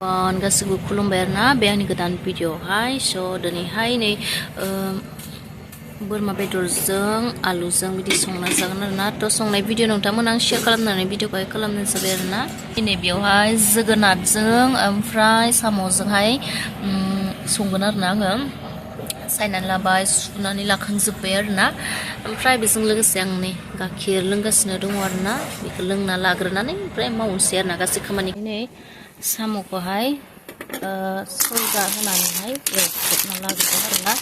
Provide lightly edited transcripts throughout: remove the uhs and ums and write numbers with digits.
गासिबो खुलुमबाय आरोना बे आंनि गोदान भिडिअ'हाय दिनैहाय नै बोरमा बेदरजों आलुजों बिदि संना जागोन आरोना संनाय भिडिअ नोंथांमोन आं शेयार खालामनानै भिडिअ'खौहाय खालामनो जाबाय आरोना दिनै बेवहाय जोगोनारजों ओमफ्राय साम'जोंहाय संगोन आरोना आङो सायनानै लाबाय सुनानै लाखांजोब्बाय आरोना ओमफ्राय बेजों लोगोसे आं नै गाइखेर लोंगासिनो दङ आरोना बेखौ लोंना लाग्रोनानै ओमफ्राय मावनोसै आरोना गासै खामानि नै साम'खौहाय सौदा होनानैहाय एवख्रेबना लाग्रोदों आरोना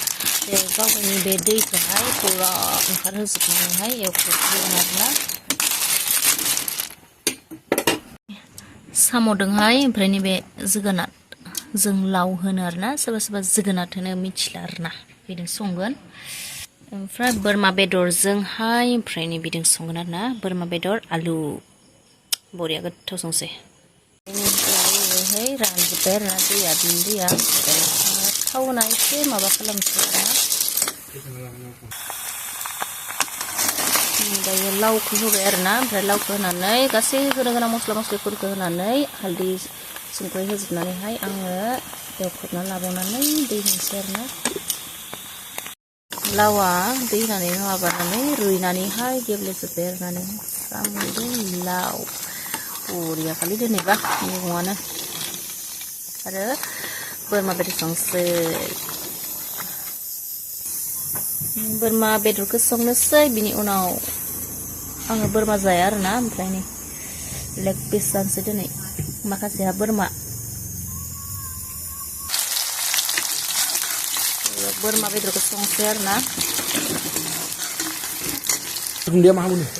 बे गावनि बे दैखौहाय फुरा ओंखारहोजोबनानैहाय एवख्रेबगोन आरोना साम'दोंहाय ओमफ्राय नैबे जोगोनार जों लाव होनो आरोना सोरबा सोरबा जोगोनार होनो मिथिला आरोना बिदों संगोन ओमफ्राय बोरमा बेदरजोंहाय ओमफ्राय नै बिदों संगोन आरोना बोरमा बेदर आलु बरिया गोथाव संसै रानजोब्बाय आरोना दैया बिनि दैया थावना एसे माबा खालामसै आरोना दायो लावखौ होबाय आरोना ओमफ्राय लावखौ होनानै गासै होनो गोनां मस्ला मस्लिफोरखौ होनानै हालदै संख्रि होजोबनानैहाय आङो एवख्रेबना लाबावनानै दै होनोसै आरोना लावा दै होनानै माबानानै रुइनानैहाय गेब्लेजोब्बाय आरोना साम'जों लाव बरिया खालि दिनैबा मैगङानो आरो बोरमा बेदर संसै बोरमा बेदरखौ संनोसै बिनि उनाव आङो बोरमा जाया आरोना ओमफ्राय नै लेग पिस जानोसै दिनै माखासेहा बोरमा बेदरखौ संसै आरोना dia mahal nih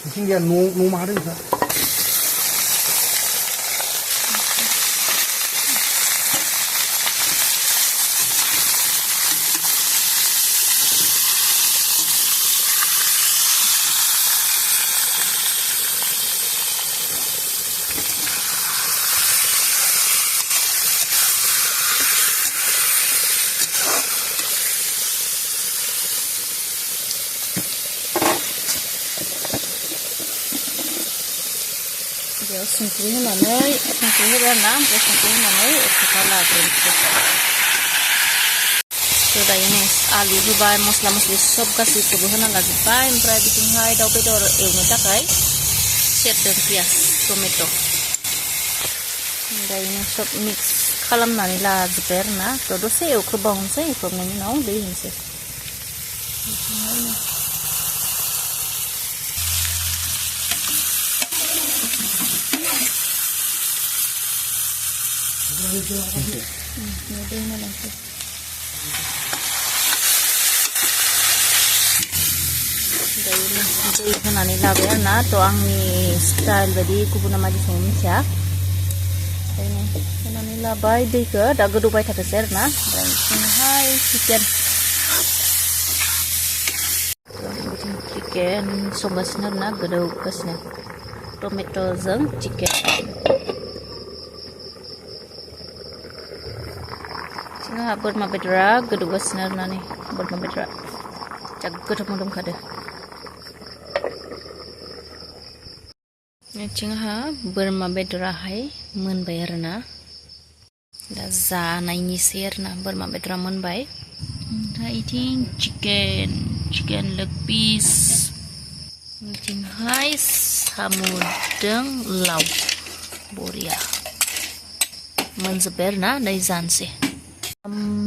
mungkin dia nu mahal nih बेयाव संख्रि होनानै संख्रि होबाय आरोना ओमफ्राय संख्रि होनानै एवख्रेबना लाग्रोनोसै दायो नै आलु होबाय मस्ला मस्लि सब गासैखौबो होना लाजोब्बाय ओमफ्राय बिथिंहाय दाउ बेदर एवनो थाखाय सेरदों पियास टमेट' दायो सब मिक्स खालामनानै लाजोब्बाय आरोना दसे एवख्रेबबावनोसै एवख्रेबनायनि उनाव दै होनोसै दै होनानै लाबाय आरोना आंनि स्टाइल बायदि गुबुना मादि सङो मिथिया होनानै लाबाय दैखौ दा गोदौबाय थाथोंसै आरोना ओमफ्राय बिथिंहाय चिकेन संगासिनो आरोना गोदौगासिनो टमेट'जों चिकेन जोंहा बोरमा बेदरा गोदौगासिनो आरोना नै बोरमा बेदरा जा गोथाव मोदोमखादो जोंहा बोरमा बेदराहाय मोनबाय आरोना दा जानायनिसै आरोना बोरमा बेदरा मोनबाय ओमफ्राय इथिं चिकेन लेग पिस इथिंहाय साम'जों लाव बरिया मोनजोब्बाय आरोना नै जानोसै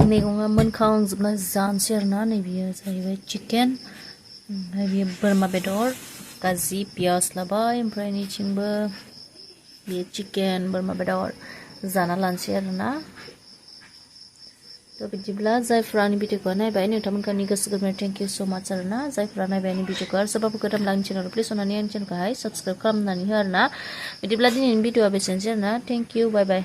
मैगङा मोनखांजोबना जानोसै आरोना नै बियो जाहैबाय चिकेन ओमफ्राय बियो बोरमा बेदर गाजि पियास लाबाय ओमफ्राय नैथिंबो बियो चिकेन बोरमा बेदर जाना लानोसै आरोना बिदिब्ला जायफ्रा आंनि भिडिअखौ नायबाय नोंथांमोननि गोसो गोरबोनिफ्राय थेंक इउ सो माच आरोना जायफ्रा नायबाय आंनि भिडिअखौ आरो सोरबाफोर गोदान आंनि चेनेल प्लिज अननानै आंनि चेनेलखौहाय साबस्क्राइब खालामनानै हो आरोना बिदिब्ला दिनैनि भिडिअआ बेसेनोसै आरोना थेंक इउ बाय बाय